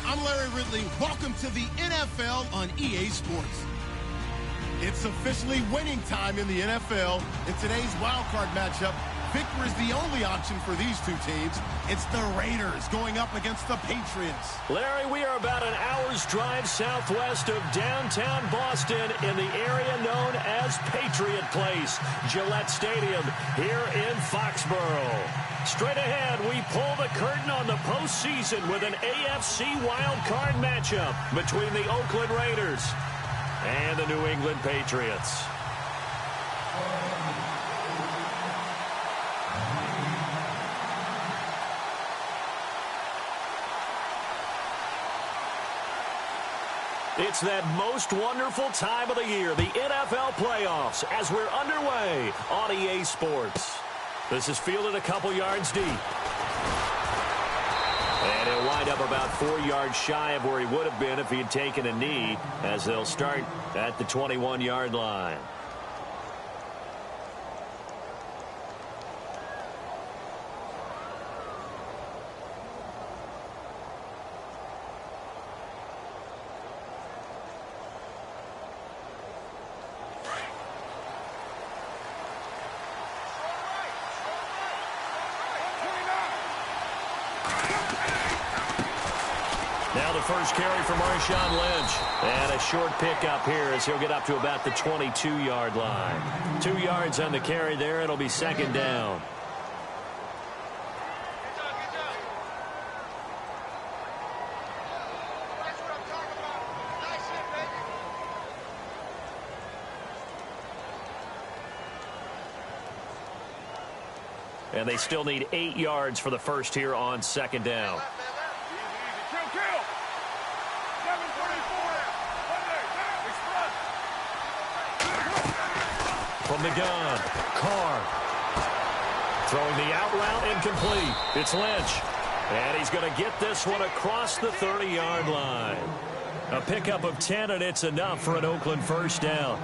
I'm Larry Ridley. Welcome to the NFL on EA Sports. It's officially winning time in the NFL. In today's wildcard matchup, victory is the only option for these two teams. It's the Raiders going up against the Patriots. Larry, we are about an hour's drive southwest of downtown Boston in the area known as Patriot Place, Gillette Stadium, here in Foxborough. Straight ahead, we pull the curtain on the postseason with an AFC wildcard matchup between the Oakland Raiders and the New England Patriots. It's that most wonderful time of the year, the NFL playoffs, as we're underway on EA Sports. This is fielded a couple yards deep. And he'll wind up about 4 yards shy of where he would have been if he had taken a knee, as they'll start at the 21-yard line. Now the first carry for Marshawn Lynch. And a short pickup here as he'll get up to about the 22-yard line. 2 yards on the carry there. It'll be second down. And they still need 8 yards for the first here on second down. From the gun, Carr. Throwing the out route incomplete. It's Lynch. And he's going to get this one across the 30-yard line. A pickup of 10, and it's enough for an Oakland first down.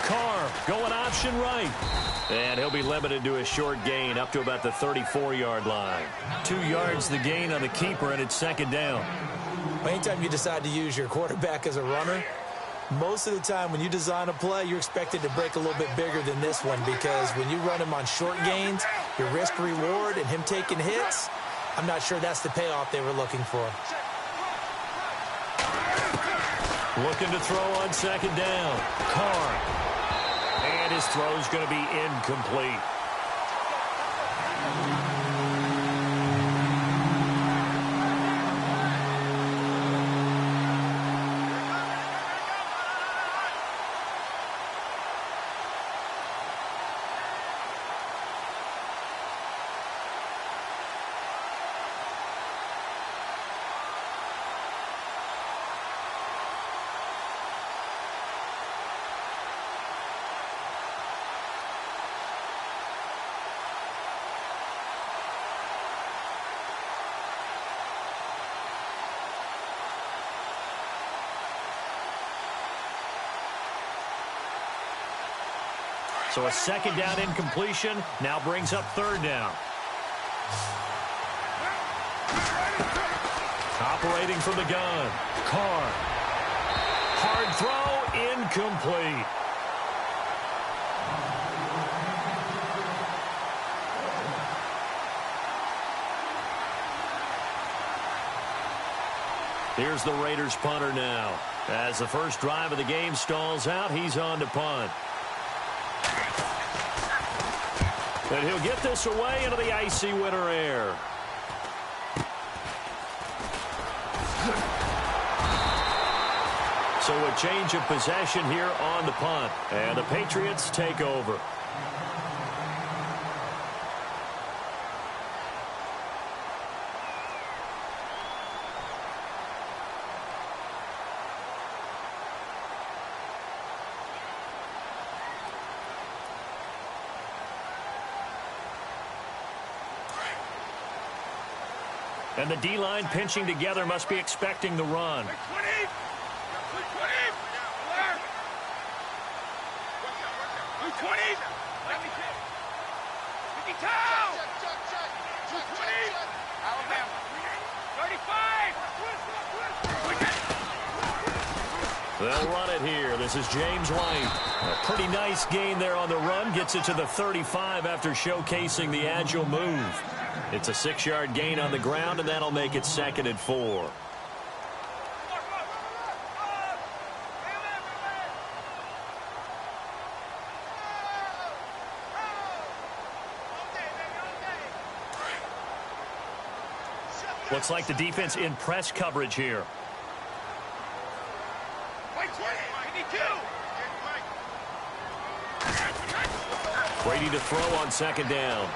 Carr going option right. And he'll be limited to a short gain up to about the 34-yard line. 2 yards the gain on the keeper, and it's second down. Anytime you decide to use your quarterback as a runner, most of the time when you design a play, you're expected to break a little bit bigger than this one, because when you run him on short gains, your risk-reward and him taking hits, I'm not sure that's the payoff they were looking for. Looking to throw on second down. Carr. And his throw is going to be incomplete. So a second down incompletion now brings up third down. Operating from the gun. Carr. Hard throw, incomplete. Here's the Raiders punter now. As the first drive of the game stalls out, he's on to punt. And he'll get this away into the icy winter air. So a change of possession here on the punt. And the Patriots take over. And the D-line pinching together must be expecting the run. They'll run it here. This is James White. A pretty nice gain there on the run. Gets it to the 35 after showcasing the agile move. It's a 6-yard gain on the ground, and that'll make it 2nd and 4. Looks like the defense in press coverage here. Brady to throw on 2nd down.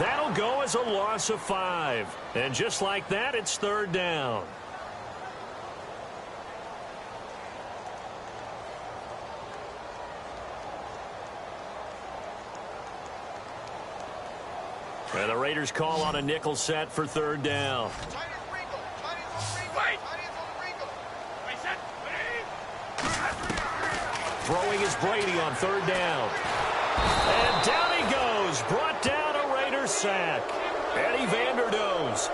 That'll go as a loss of 5. And just like that, it's 3rd down. And the Raiders call on a nickel set for 3rd down. Throwing is Brady on 3rd down. And down he goes. Brought down a Raiders sack. Eddie Vanderdoes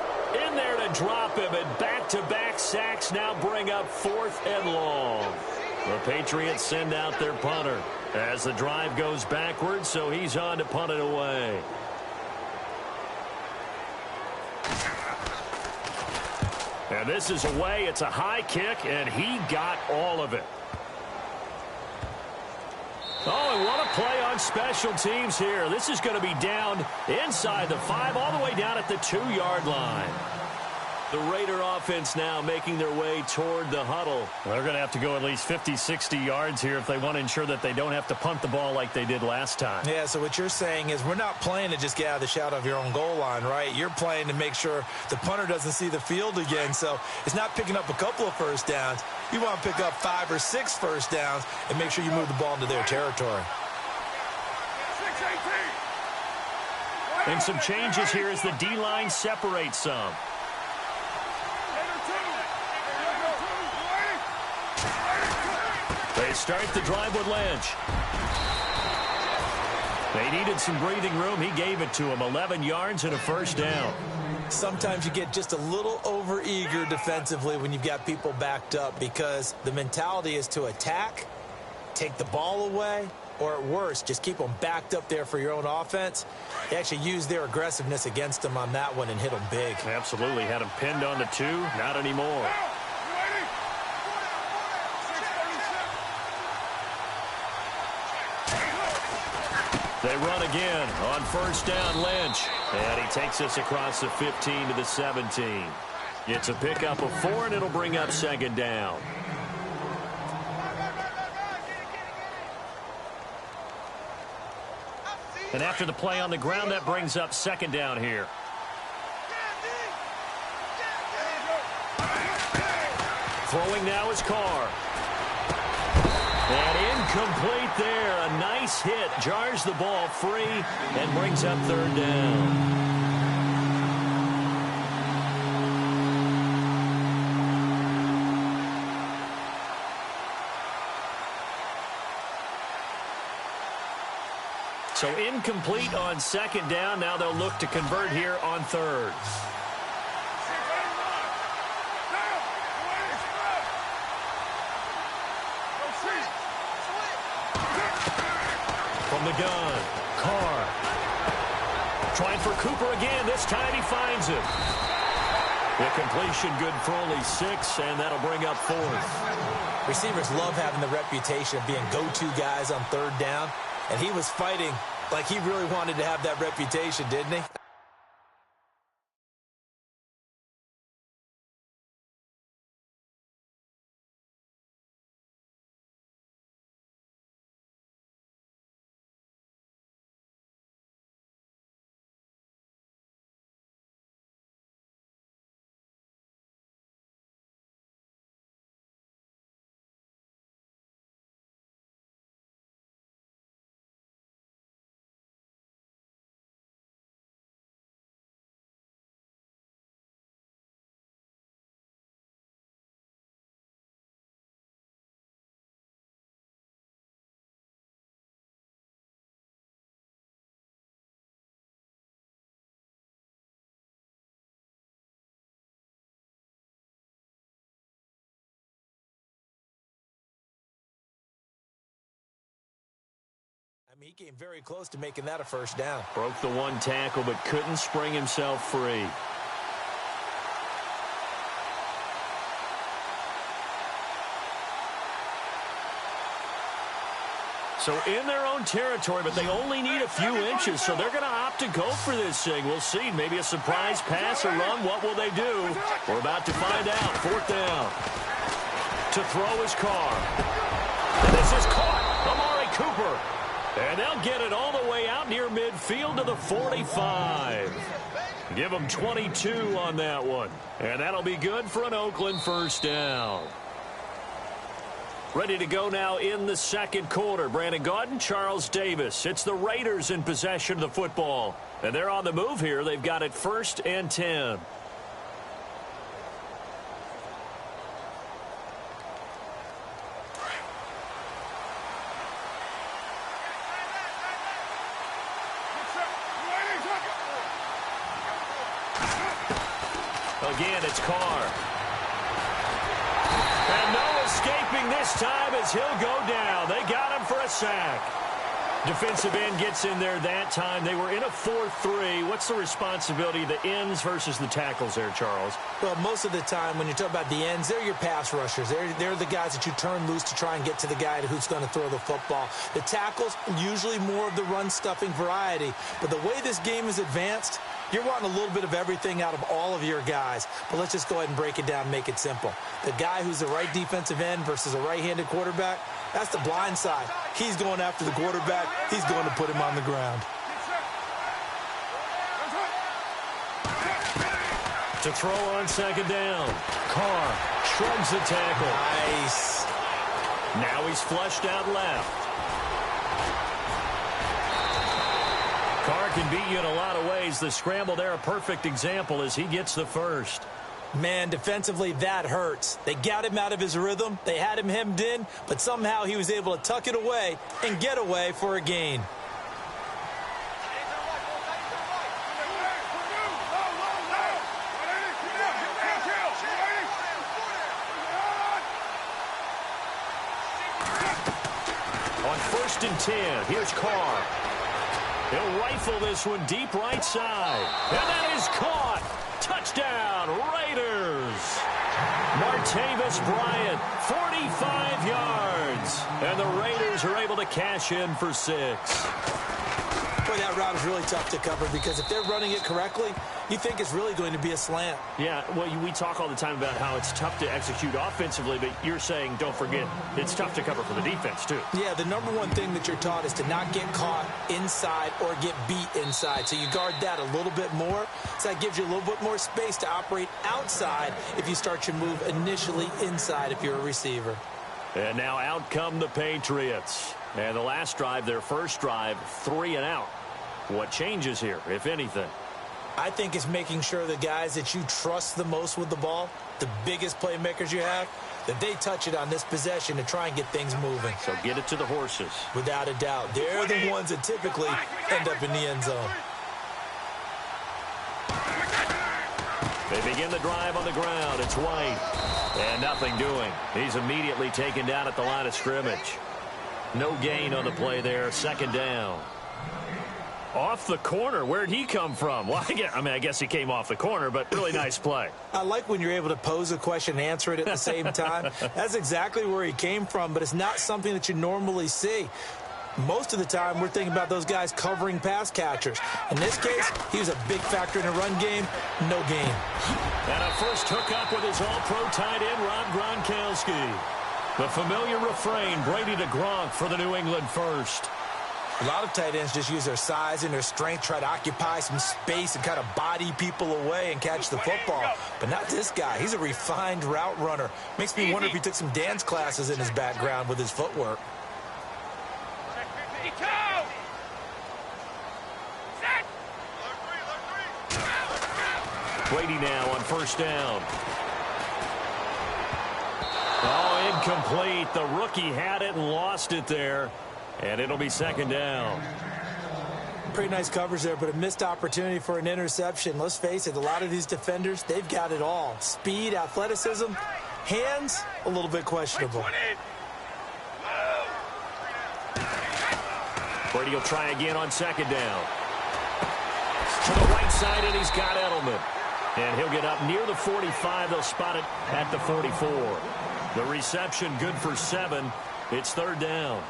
in there to drop him. And back-to-back sacks now bring up 4th and long. The Patriots send out their punter as the drive goes backwards, so he's on to punt it away. And this is away. It's a high kick, and he got all of it. Oh, and what a play on special teams here. This is going to be down inside the 5, all the way down at the 2-yard line. The Raider offense now making their way toward the huddle. They're going to have to go at least 50, 60 yards here if they want to ensure that they don't have to punt the ball like they did last time. Yeah, so what you're saying is we're not playing to just get out of the shadow of your own goal line, right? You're playing to make sure the punter doesn't see the field again. So it's not picking up a couple of first downs. You want to pick up 5 or 6 first downs and make sure you move the ball into their territory. And some changes here as the D-line separates some. They start the drive with Lynch. They needed some breathing room. He gave it to him. 11 yards and a first down. Sometimes you get just a little over-eager defensively when you've got people backed up because the mentality is to attack, take the ball away, or at worst, just keep them backed up there for your own offense. They actually used their aggressiveness against them on that one and hit them big. Absolutely. Had him pinned on the 2. Not anymore. They run again on first down, Lynch. And he takes us across the 15 to the 17. It's a pickup of 4, and it'll bring up 2nd down. And after the play on the ground, that brings up 2nd down here. Throwing now is Carr. And incomplete there. A nice hit. Jars the ball free and brings up 3rd down. So incomplete on 2nd down. Now they'll look to convert here on 3rd. From the gun, Carr. Trying for Cooper again. This time he finds him. The completion good for only 6, and that'll bring up 4th. Receivers love having the reputation of being go-to guys on 3rd down, and he was fighting like he really wanted to have that reputation, didn't he? He came very close to making that a first down. Broke the one tackle, but couldn't spring himself free. So in their own territory, but they only need a few inches, so they're going to opt to go for this thing. We'll see. Maybe a surprise pass or run. What will they do? We're about to find out. Fourth down. To throw his Carr. And this is caught. Amari Cooper. And they'll get it all the way out near midfield to the 45. Give them 22 on that one. And that'll be good for an Oakland first down. Ready to go now in the second quarter. Brandon Gaudin, Charles Davis. It's the Raiders in possession of the football. And they're on the move here. They've got it 1st and 10. Again, it's Carr. And no escaping this time as he'll go down. They got him for a sack. Defensive end gets in there that time. They were in a 4-3. What's the responsibility of the ends versus the tackles there, Charles? Well, most of the time when you talk about the ends, they're your pass rushers. They're the guys that you turn loose to try and get to the guy who's going to throw the football. The tackles, usually more of the run-stuffing variety. But the way this game is advanced, you're wanting a little bit of everything out of all of your guys. But let's just go ahead and break it down and make it simple. The guy who's the right defensive end versus a right-handed quarterback, that's the blind side. He's going after the quarterback. He's going to put him on the ground. To throw on second down. Carr shrugs the tackle. Nice. Now he's flushed out left. Carr can beat you in a lot of ways. The scramble there, a perfect example as he gets the first. Man, defensively, that hurts. They got him out of his rhythm. They had him hemmed in, but somehow he was able to tuck it away and get away for a gain. On 1st and 10, here's Carr. He'll rifle this one deep right side. And that is caught. Touchdown, Raiders. Martavis Bryant, 45 yards. And the Raiders are able to cash in for 6. Boy, that route is really tough to cover because if they're running it correctly, you think it's really going to be a slant. Yeah, well, we talk all the time about how it's tough to execute offensively, but you're saying, don't forget, it's tough to cover for the defense, too. Yeah, the number one thing that you're taught is to not get caught inside or get beat inside. So you guard that a little bit more. So that gives you a little bit more space to operate outside if you start your move initially inside if you're a receiver. And now out come the Patriots. And the last drive, their first drive, 3 and out. What changes here, if anything? I think it's making sure the guys that you trust the most with the ball, the biggest playmakers you have, that they touch it on this possession to try and get things moving. So get it to the horses. Without a doubt. They're the ones that typically end up in the end zone. They begin the drive on the ground. It's White. And nothing doing. He's immediately taken down at the line of scrimmage. No gain on the play there. 2nd down. Off the corner. Where'd he come from? Well, I guess he came off the corner, but really nice play. I like when you're able to pose a question and answer it at the same time. That's exactly where he came from, but it's not something that you normally see. Most of the time, we're thinking about those guys covering pass catchers. In this case, he was a big factor in the run game. No gain. And a first hookup with his all-pro tight end, Rob Gronkowski. The familiar refrain, Brady to Gronk for the New England first. A lot of tight ends just use their size and their strength, try to occupy some space and kind of body people away and catch the football. But not this guy. He's a refined route runner. Makes me wonder if he took some dance classes in his background with his footwork. Brady now on 1st down. Oh, incomplete. The rookie had it and lost it there. And it'll be 2nd down. Pretty nice coverage there, but a missed opportunity for an interception. Let's face it, a lot of these defenders, they've got it all. Speed, athleticism, hands, a little bit questionable. Brady will try again on second down. To the right side, and he's got Edelman. And he'll get up near the 45. They'll spot it at the 44. The reception good for 7. It's third down.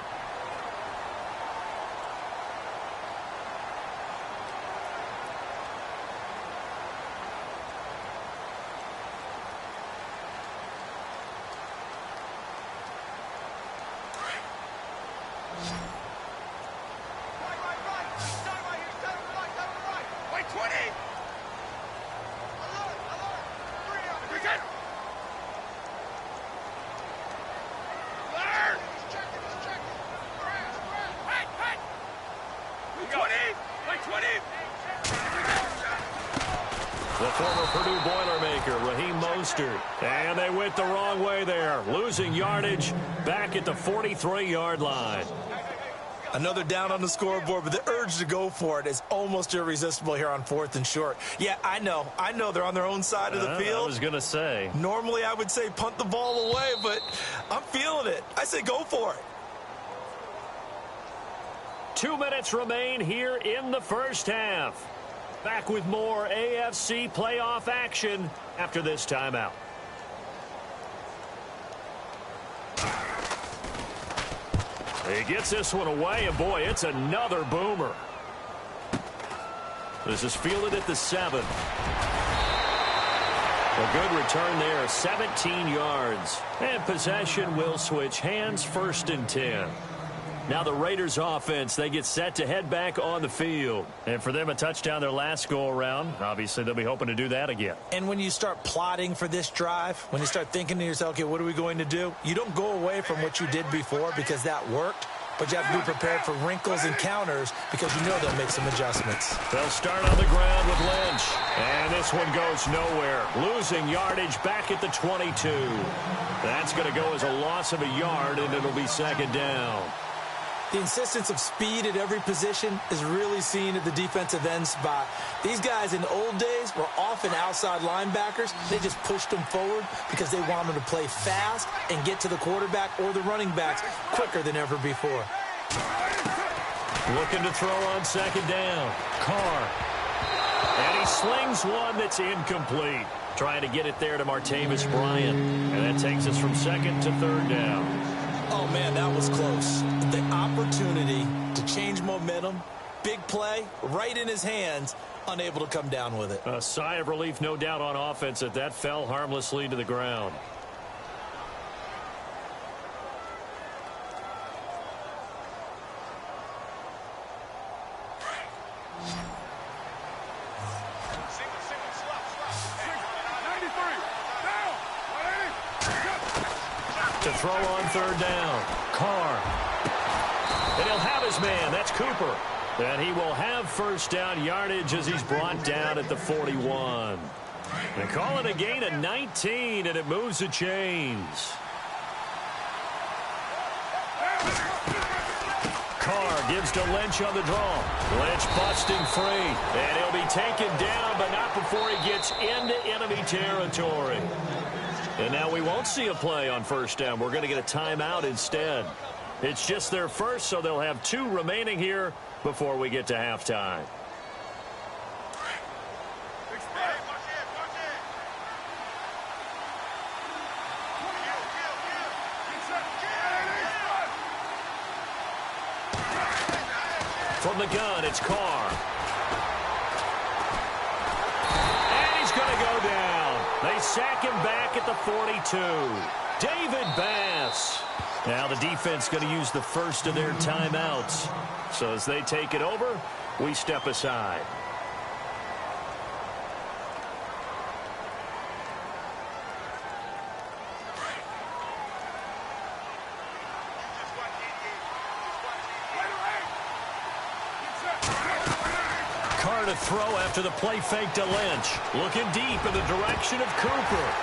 The former Purdue Boilermaker, and they went the wrong way there, losing yardage back at the 43-yard line. Another down on the scoreboard, but the urge to go for it is almost irresistible here on 4th and short. Yeah, I know they're on their own side of the field. I was going to say. Normally I would say punt the ball away, but I'm feeling it. I say go for it. 2 minutes remain here in the first half. Back with more AFC playoff action after this timeout. He gets this one away, and boy, it's another boomer. This is fielded at the 7. A good return there, 17 yards. And possession will switch hands, 1st and 10. Now the Raiders offense, they get set to head back on the field. And for them, a touchdown their last go-around. Obviously, they'll be hoping to do that again. And when you start plotting for this drive, when you start thinking to yourself, okay, what are we going to do? You don't go away from what you did before because that worked. But you have to be prepared for wrinkles and counters because you know they'll make some adjustments. They'll start on the ground with Lynch. And this one goes nowhere. Losing yardage back at the 22. That's going to go as a loss of a yard, and it'll be second down. The insistence of speed at every position is really seen at the defensive end spot. These guys in the old days were often outside linebackers. They just pushed them forward because they want them to play fast and get to the quarterback or the running backs quicker than ever before. Looking to throw on second down. Carr. And he slings one that's incomplete. Trying to get it there to Martavis Bryant. And that takes us from 2nd to 3rd down. Oh, man, that was close. The opportunity to change momentum, big play, right in his hands, unable to come down with it. A sigh of relief, no doubt, on offense that that fell harmlessly to the ground. To throw on 3rd down. Carr. And he'll have his man. That's Cooper. And he will have 1st down yardage as he's brought down at the 41. They call it a gain of 19, and it moves the chains. Carr gives to Lynch on the draw. Lynch busting free. And he'll be taken down, but not before he gets into enemy territory. And now we won't see a play on 1st down. We're going to get a timeout instead. It's just their first, so they'll have 2 remaining here before we get to halftime. From the gun, it's Carr. And he's going to go down. They sack him back at the 42. David Bass. Now the defense going to use the first of their timeouts. So as they take it over, we step aside. Carr to throw after the play fake to Lynch. Looking deep in the direction of Cooper.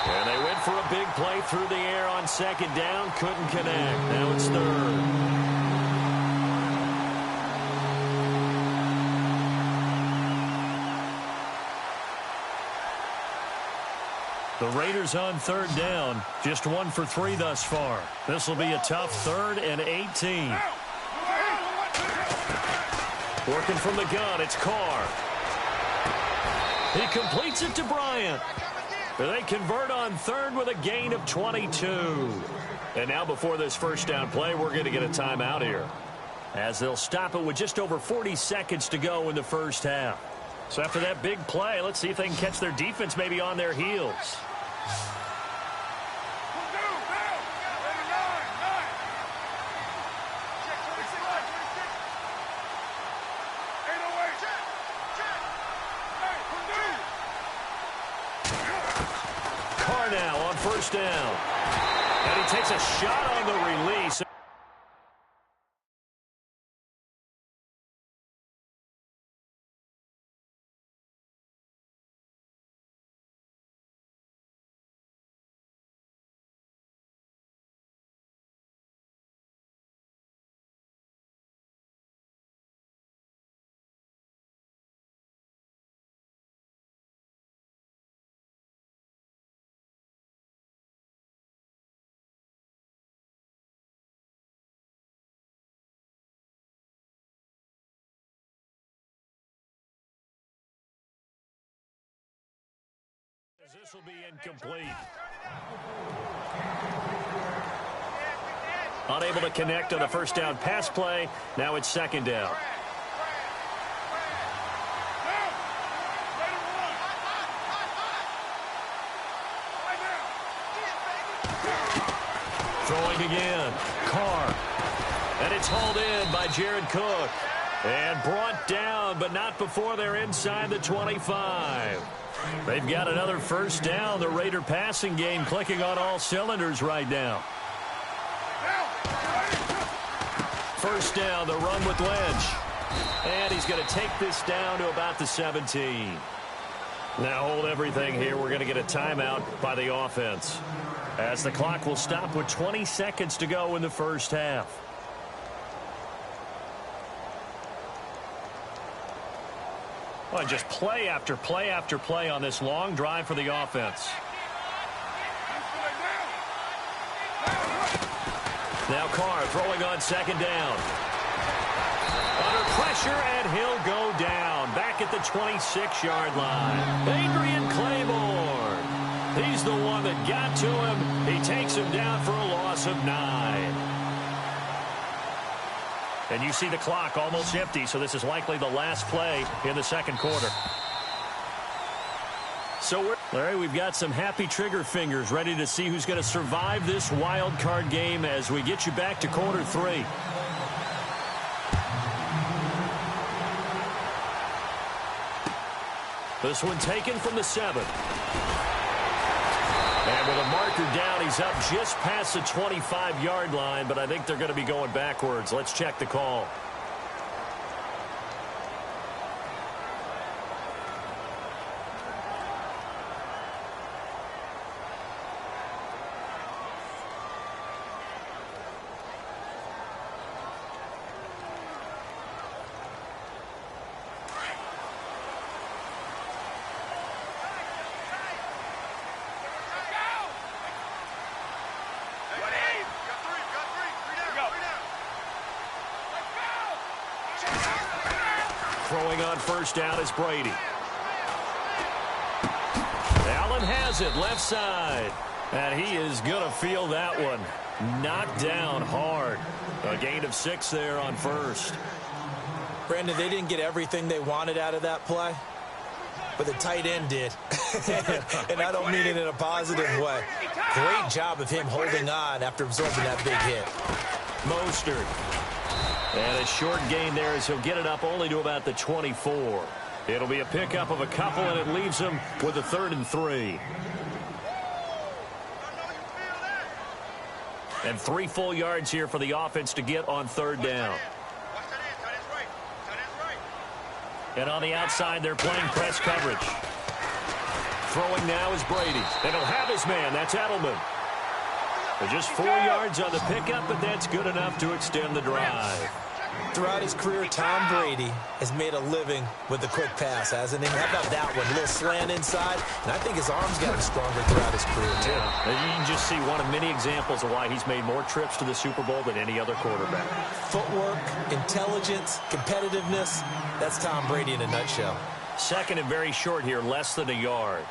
And they went for a big play through the air on 2nd down. Couldn't connect. Now it's 3rd. The Raiders on 3rd down. Just 1 for 3 thus far. This will be a tough 3rd and 18. Working from the gun, it's Carr. He completes it to Bryant. They convert on third with a gain of 22. And now before this first down play, we're going to get a timeout here, as they'll stop it with just over 40 seconds to go in the first half. So after that big play, let's see if they can catch their defense maybe on their heels. Carr now on first down. And he takes a shot on the release. This will be incomplete. Unable to connect on the first down pass play. Now it's second down. Throwing again. Carr. And it's hauled in by Jared Cook. And brought down, but not before they're inside the 25. They've got another first down. The Raider passing game clicking on all cylinders right now. First down, the run with Lynch. And he's going to take this down to about the 17. Now hold everything here. We're going to get a timeout by the offense, as the clock will stop with 20 seconds to go in the first half. Well, just play after play after play on this long drive for the offense. Now Carr throwing on second down. Under pressure, and he'll go down. Back at the 26-yard line. Adrian Claiborne. He's the one that got to him. He takes him down for a loss of 9. And you see the clock almost empty, so this is likely the last play in the second quarter. So, Larry, we've got some happy trigger fingers ready to see who's going to survive this wild card game as we get you back to quarter 3. This one taken from the 7. And with a marker down, he's up just past the 25-yard line, but I think they're going to be going backwards. Let's check the call. Throwing on first down is Brady. Allen has it left side. And he is going to feel that one. Knocked down hard. A gain of 6 there on first. Brandon, they didn't get everything they wanted out of that play, but the tight end did. And I don't mean it in a positive way. Great job of him holding on after absorbing that big hit. Mostert. And a short gain there as he'll get it up only to about the 24. It'll be a pickup of a couple, and it leaves him with a 3rd and 3. And 3 full yards here for the offense to get on 3rd down. And on the outside, they're playing press coverage. Throwing now is Brady. And he'll have his man. That's Edelman. Just 4 yards on the pickup, but that's good enough to extend the drive. Throughout his career, Tom Brady has made a living with the quick pass, hasn't he? How about that one? A little slant inside, and I think his arm's gotten stronger throughout his career, too. Yeah. You can just see one of many examples of why he's made more trips to the Super Bowl than any other quarterback. Footwork, intelligence, competitiveness, that's Tom Brady in a nutshell. Second and very short here, less than a yard.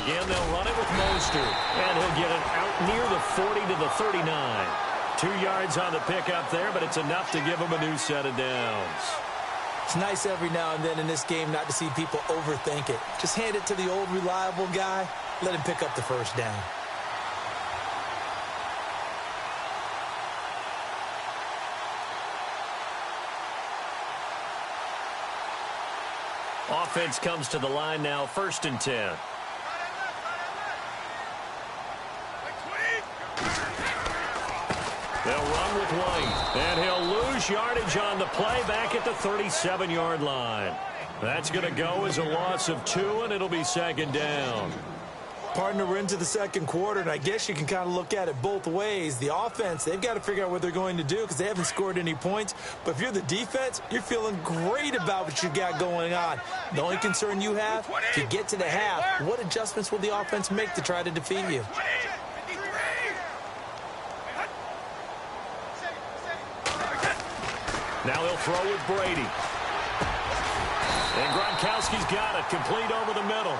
Again, they'll run it with Mostert, and he'll get it out near the 40 to the 39. 2 yards on the pickup there, but it's enough to give him a new set of downs. It's nice every now and then in this game not to see people overthink it. Just hand it to the old reliable guy, let him pick up the first down. Offense comes to the line now, 1st and 10. They'll run with White, and he'll lose yardage on the play back at the 37-yard line. That's going to go as a loss of 2, and it'll be 2nd down. Partner, we're into the second quarter, and I guess you can kind of look at it both ways. The offense, they've got to figure out what they're going to do because they haven't scored any points. But if you're the defense, you're feeling great about what you got going on. The only concern you have, if you get to the half, what adjustments will the offense make to try to defeat you? Now he'll throw with Brady. And Gronkowski's got it, complete over the middle.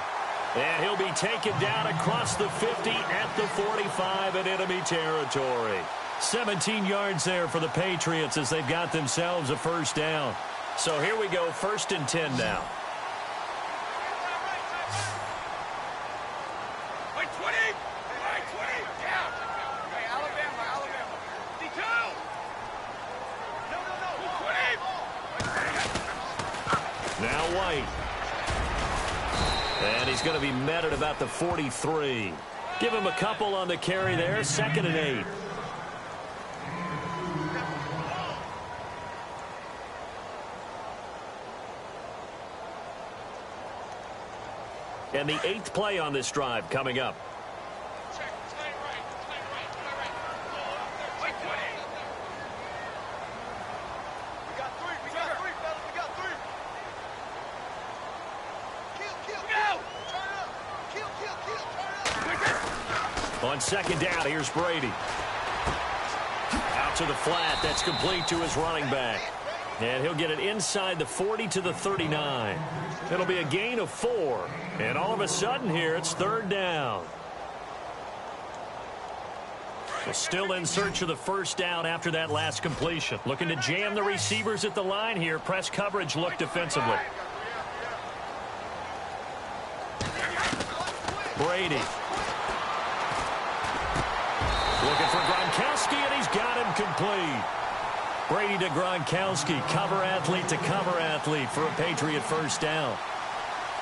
And he'll be taken down across the 50 at the 45 in enemy territory. 17 yards there for the Patriots as they've got themselves a first down. So here we go, 1st and 10 now. Now White. And he's going to be met at about the 43. Give him a couple on the carry there. 2nd and 8. And the 8th play on this drive coming up. On 2nd down, here's Brady. Out to the flat. That's complete to his running back. And he'll get it inside the 40 to the 39. It'll be a gain of 4. And all of a sudden here, it's 3rd down. So still in search of the first down after that last completion. Looking to jam the receivers at the line here. Press coverage look defensively. Brady. Looking for Gronkowski, and he's got him complete. Brady to Gronkowski, cover athlete to cover athlete for a Patriot first down.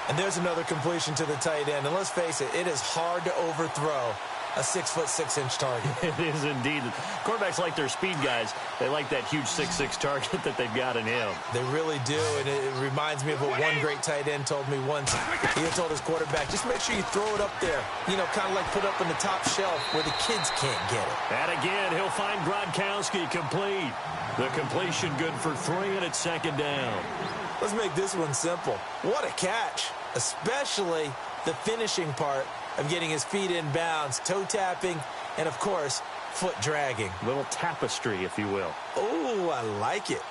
And there's another completion to the tight end. And let's face it, it is hard to overthrow a 6'6" target. It is indeed. Quarterbacks like their speed guys. They like that huge 6'6" target that they've got in him. They really do, and it reminds me of what one great tight end told me once. He had told his quarterback, just make sure you throw it up there, you know, kind of like put up in the top shelf where the kids can't get it. And again, he'll find Gronkowski complete. The completion good for 3, and it's 2nd down. Let's make this one simple. What a catch, especially the finishing part of getting his feet in bounds, toe tapping, and of course, foot dragging. Little tapestry, if you will. Oh, I like it.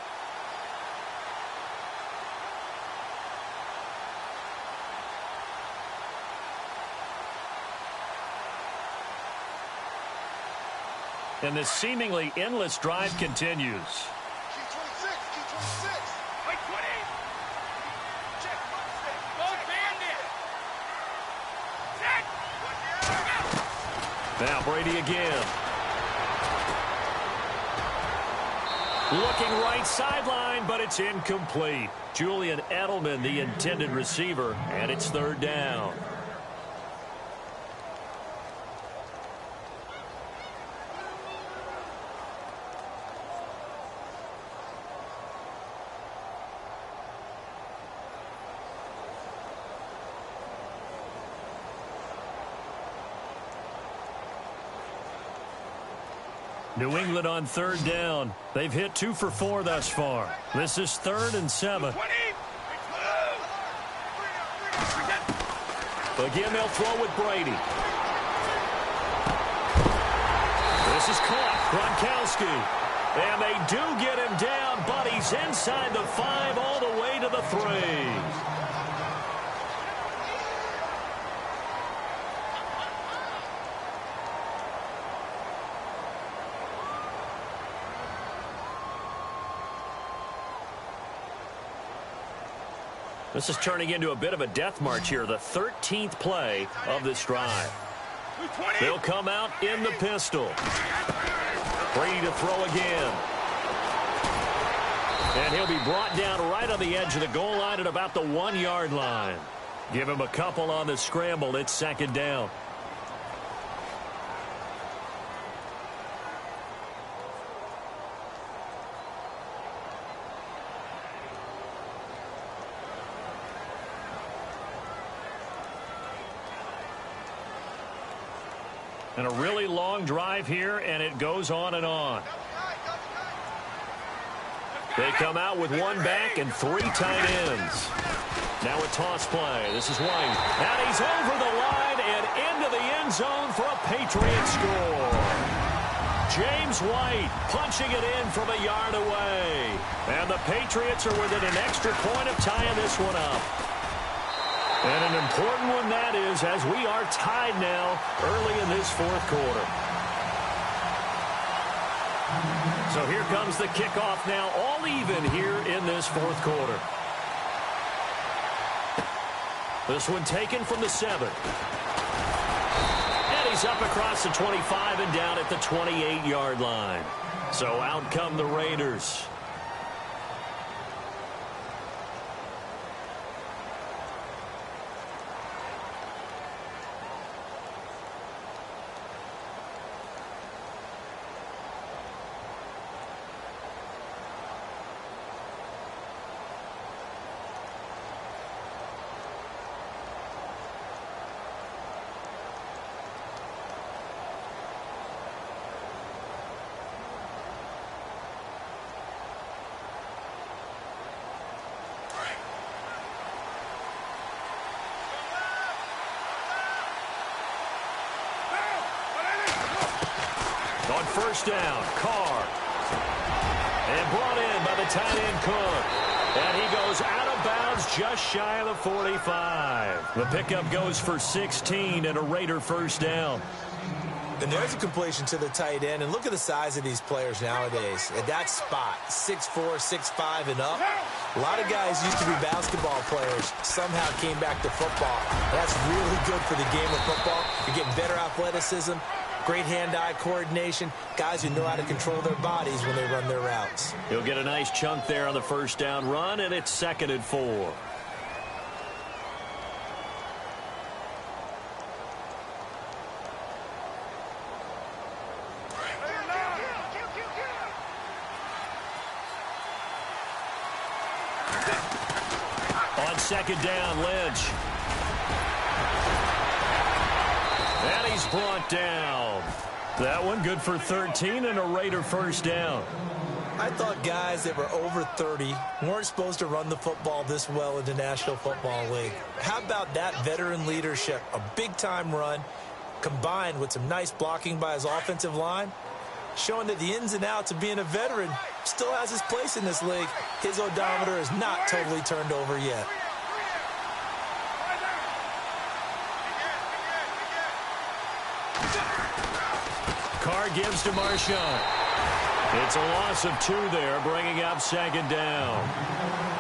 And this seemingly endless drive continues. Now Brady again. Looking right sideline, but it's incomplete. Julian Edelman, the intended receiver, and it's 3rd down. New England on third down. They've hit 2 for 4 thus far. This is 3rd and 7. Again, they'll throw with Brady. This is caught. Gronkowski. And they do get him down, but he's inside the 5 all the way to the 3. This is turning into a bit of a death march here, the 13th play of this drive. They'll come out in the pistol. Brady to throw again. And he'll be brought down right on the edge of the goal line at about the 1-yard line. Give him a couple on the scramble. It's 2nd down. And a really long drive here, and it goes on and on. They come out with 1 back and 3 tight ends. Now a toss play. This is White. And he's over the line and into the end zone for a Patriot score. James White punching it in from a yard away. And the Patriots are within an extra point of tying this one up. And an important one that is, as we are tied now early in this 4th quarter. So here comes the kickoff now, all even here in this 4th quarter. This one taken from the 7. And he's up across the 25 and down at the 28-yard line. So out come the Raiders. On 1st down, Carr. And brought in by the tight end Cook. And he goes out of bounds just shy of the 45. The pickup goes for 16 and a Raider 1st down. And there's a completion to the tight end. And look at the size of these players nowadays. At that spot, 6'4", 6'5", and up. A lot of guys used to be basketball players, somehow came back to football. That's really good for the game of football. You're getting better athleticism, great hand-eye coordination, guys who know how to control their bodies when they run their routes. He'll get a nice chunk there on the 1st down run, and it's 2nd and 4. On 2nd down, Lynch. And he's brought down. That one good for 13 and a Raider 1st down. I thought guys that were over 30 weren't supposed to run the football this well in the National Football League. How about that veteran leadership? A big-time run combined with some nice blocking by his offensive line, showing that the ins and outs of being a veteran still has his place in this league. His odometer is not totally turned over yet. Carr gives to Marshawn. It's a loss of 2 there, bringing up 2nd down.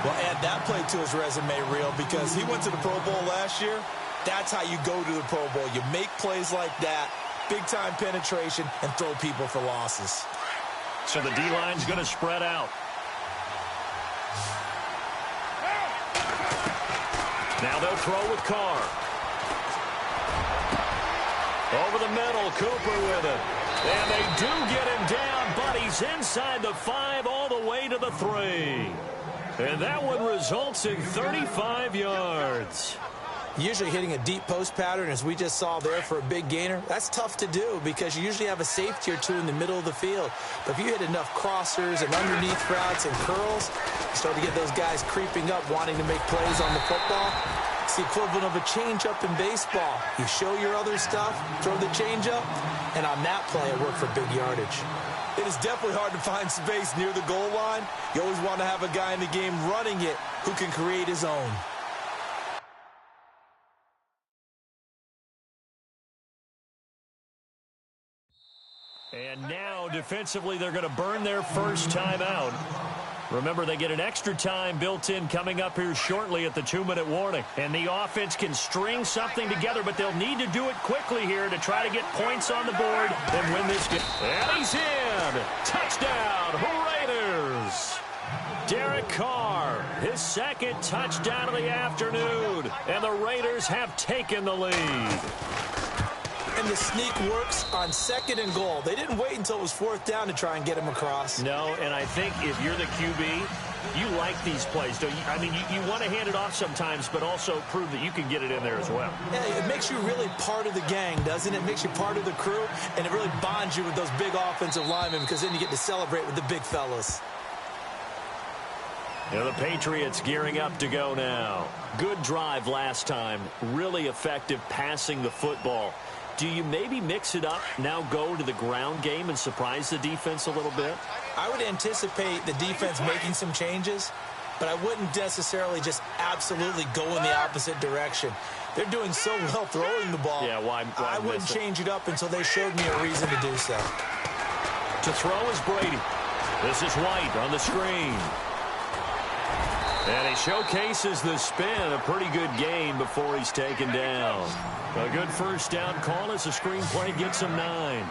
Well, add that play to his resume reel because he went to the Pro Bowl last year. That's how you go to the Pro Bowl. You make plays like that, big-time penetration, and throw people for losses. So the D-line's going to spread out. Now they'll throw with Carr. Over the middle, Cooper with it. And they do get him down, but he's inside the 5 all the way to the 3. And that one results in 35 yards. Usually hitting a deep post pattern, as we just saw there for a big gainer, that's tough to do because you usually have a safety or two in the middle of the field. But if you hit enough crossers and underneath routes and curls, you start to get those guys creeping up, wanting to make plays on the football. It's the equivalent of a changeup in baseball. You show your other stuff, throw the changeup, and on that play, it worked for big yardage. It is definitely hard to find space near the goal line. You always want to have a guy in the game running it who can create his own. And now, defensively, they're going to burn their first timeout. Remember, they get an extra time built in coming up here shortly at the 2-minute warning. And the offense can string something together, but they'll need to do it quickly here to try to get points on the board and win this game. And he's in! Touchdown, Raiders! Derek Carr, his second touchdown of the afternoon. And the Raiders have taken the lead. And the sneak works on 2nd and goal. They didn't wait until it was 4th down to try and get him across. No, and I think if you're the QB, you like these plays, don't you? I mean, you want to hand it off sometimes, but also prove that you can get it in there as well. Yeah, it makes you really part of the gang, doesn't it? It makes you part of the crew, and it really bonds you with those big offensive linemen because then you get to celebrate with the big fellas. Yeah, the Patriots gearing up to go now. Good drive last time. Really effective passing the football. Do you maybe mix it up, now go to the ground game and surprise the defense a little bit? I would anticipate the defense making some changes, but I wouldn't necessarily just absolutely go in the opposite direction. They're doing so well throwing the ball. Yeah, why I wouldn't change it up until they showed me a reason to do so. To throw is Brady. This is White on the screen. And he showcases the spin. A pretty good game before he's taken down. A good first down call as the screen play gets him 9.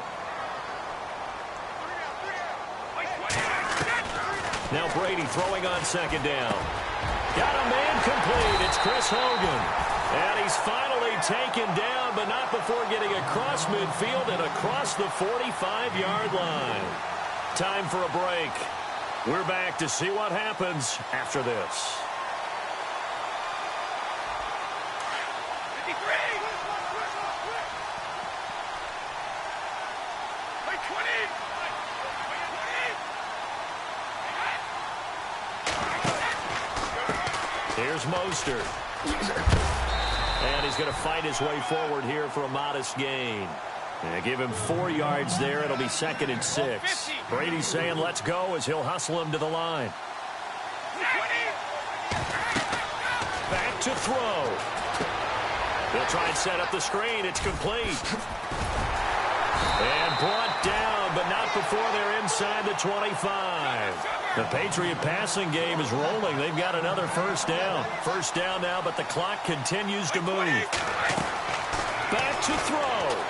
Now Brady throwing on 2nd down. Got a man complete. It's Chris Hogan. And he's finally taken down, but not before getting across midfield and across the 45-yard line. Time for a break. We're back to see what happens after this. Here's Mostert. And he's going to fight his way forward here for a modest gain. And give him 4 yards there. It'll be 2nd and 6. Brady's saying let's go as he'll hustle him to the line. Back to throw. He'll try and set up the screen. It's complete. And brought down, but not before they're inside the 25. The Patriot passing game is rolling. They've got another first down. First down now, but the clock continues to move. Back to throw.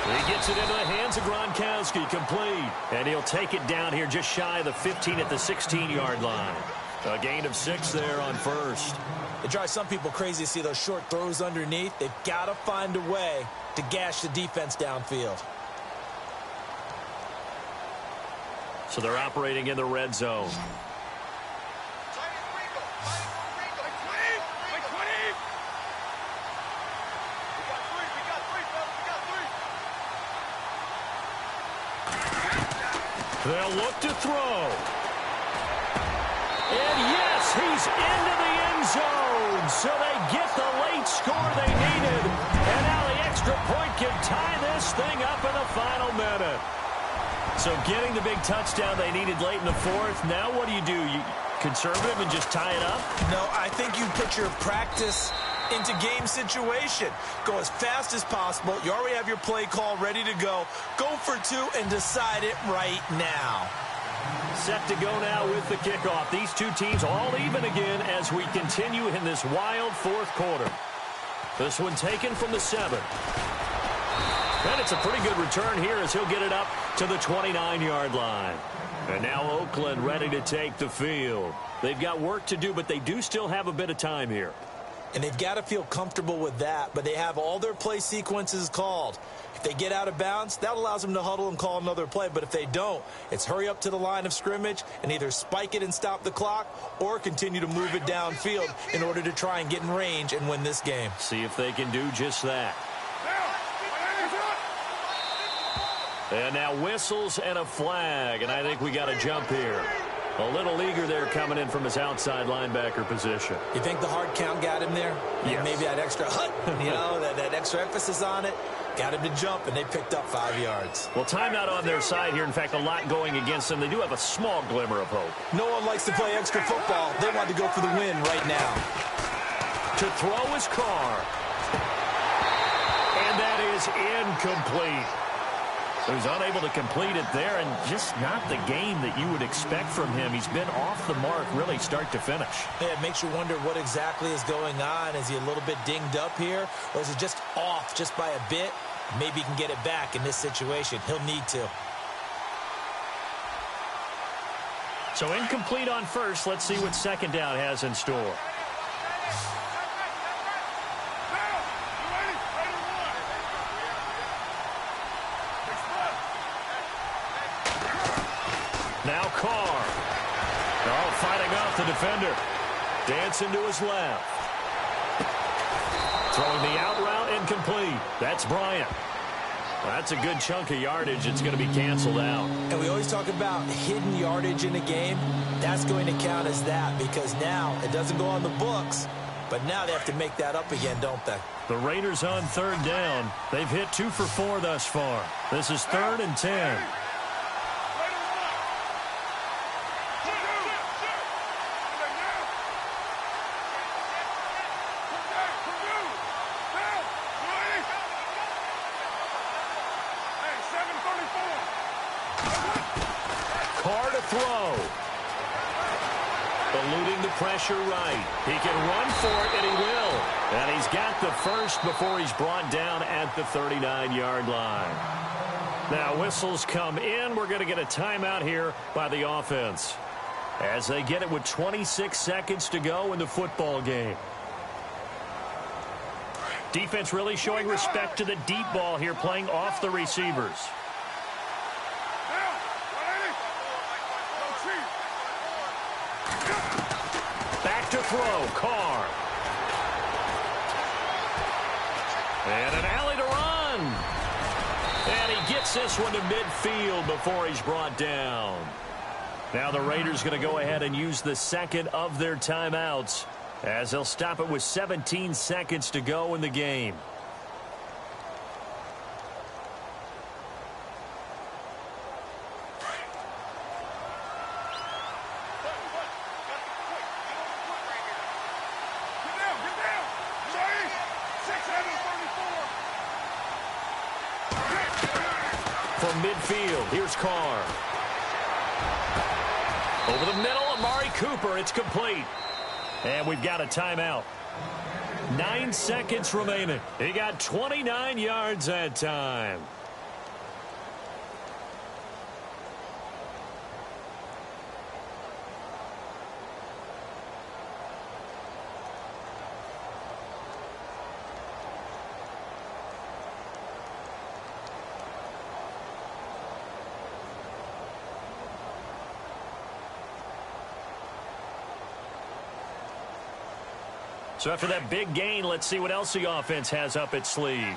He gets it into the hands of Gronkowski, complete. And he'll take it down here just shy of the 15 at the 16-yard line. A gain of 6 there on first. It drives some people crazy to see those short throws underneath. They've got to find a way to gash the defense downfield. So they're operating in the red zone. They'll look to throw. And yes, he's into the end zone. So they get the late score they needed. And now the extra point can tie this thing up in the final minute. So getting the big touchdown they needed late in the 4th. Now what do? You conservative and just tie it up? No, I think you put your practice into game situation. Go as fast as possible. You already have your play call ready to go. Go for 2 and decide it right now. Set to go now with the kickoff. These two teams all even again as we continue in this wild 4th quarter. This one taken from the 7. And it's a pretty good return here as he'll get it up to the 29-yard line. And now Oakland ready to take the field. They've got work to do, but they do still have a bit of time here. And they've got to feel comfortable with that, but they have all their play sequences called. If they get out of bounds, that allows them to huddle and call another play. But if they don't, it's hurry up to the line of scrimmage and either spike it and stop the clock or continue to move it downfield in order to try and get in range and win this game. See if they can do just that. And now whistles and a flag, and I think we got a jump here. A little eager there coming in from his outside linebacker position. You think the hard count got him there? Yes. Maybe that extra that extra emphasis on it got him to jump, and they picked up 5 yards. Well, timeout on their side here. In fact, a lot going against them. They do have a small glimmer of hope. No one likes to play extra football. They want to go for the win right now. To throw his car. And that is incomplete. So he's unable to complete it there, and just not the game that you would expect from him. He's been off the mark really start to finish. Yeah, it makes you wonder what exactly is going on. Is he a little bit dinged up here, or is it just off just by a bit? Maybe he can get it back in this situation. He'll need to. So incomplete on first. Let's see what second down has in store. Now Carr. Oh, fighting off the defender. Dancing to his left. Throwing the out route incomplete. That's Bryant. That's a good chunk of yardage. It's going to be canceled out. And we always talk about hidden yardage in a game. That's going to count as that because now it doesn't go on the books, but now they have to make that up again, don't they? The Raiders on third down. They've hit 2 for 4 thus far. This is 3rd and 10. Carr to throw. Eluding the pressure right. He can run for it, and he will. And he's got the first before he's brought down at the 39-yard line. Now whistles come in. We're going to get a timeout here by the offense as they get it with 26 seconds to go in the football game. Defense really showing respect to the deep ball here, playing off the receivers. Back to throw, Carr. And an alley to run. And he gets this one to midfield before he's brought down. Now the Raiders going to go ahead and use the second of their timeouts as they'll stop it with 17 seconds to go in the game. From midfield, here's Carr. Over the middle, Amari Cooper. It's complete. And we've got a timeout. 9 seconds remaining. He got 29 yards that time. So after that big gain, let's see what else the offense has up its sleeve.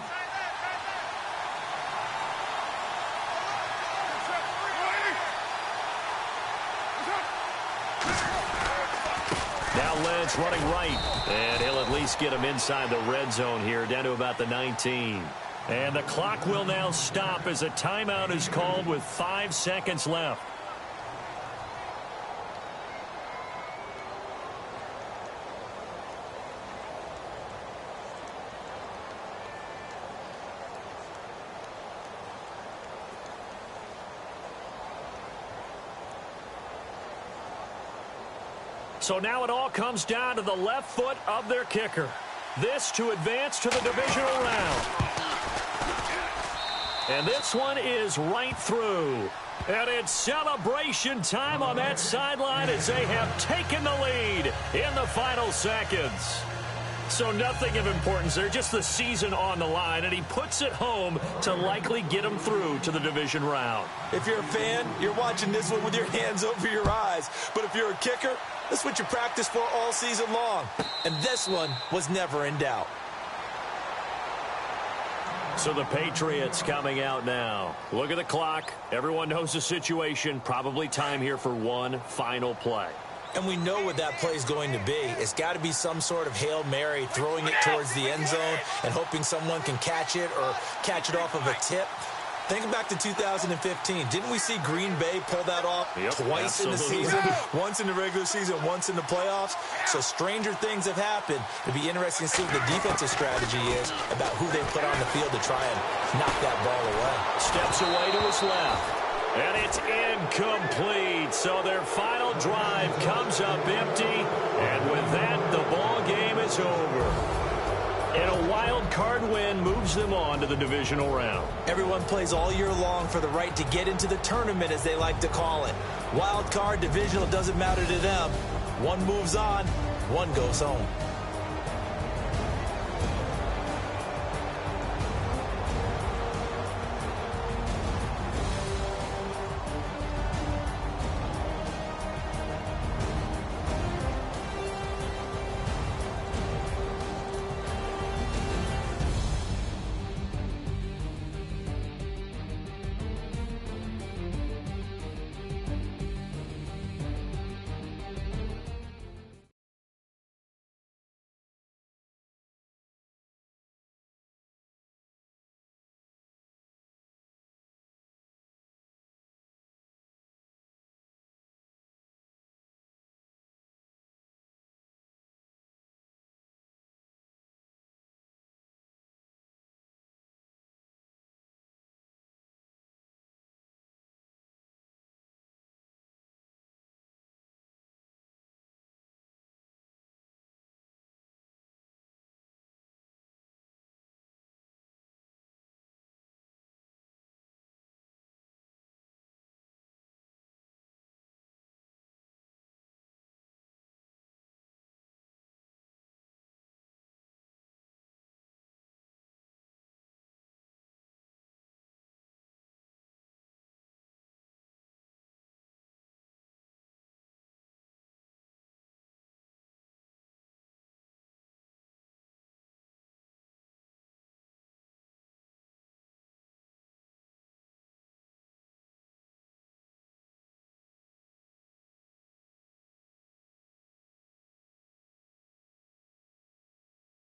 Now Lentz running right, and he'll at least get him inside the red zone here, down to about the 19. And the clock will now stop as a timeout is called with 5 seconds left. So now it all comes down to the left foot of their kicker. This to advance to the divisional round. And this one is right through. And it's celebration time on that sideline as they have taken the lead in the final seconds. So nothing of importance there, just the season on the line, and he puts it home to likely get him through to the division round. If you're a fan, you're watching this one with your hands over your eyes. But if you're a kicker, that's what you practice for all season long. And this one was never in doubt. So the Patriots coming out now. Look at the clock. Everyone knows the situation. Probably time here for one final play. And we know what that play is going to be. It's got to be some sort of Hail Mary, throwing it towards the end zone and hoping someone can catch it or catch it off of a tip. Think back to 2015. Didn't we see Green Bay pull that off twice in the season? Once in the regular season, once in the playoffs. So stranger things have happened. It'll be interesting to see what the defensive strategy is about who they put on the field to try and knock that ball away. Steps away to his left. And it's incomplete. So their final drive comes up empty. And with that, the ball game is over. And a wild card win moves them on to the divisional round. Everyone plays all year long for the right to get into the tournament, as they like to call it. Wild card, divisional, doesn't matter to them. One moves on, one goes home.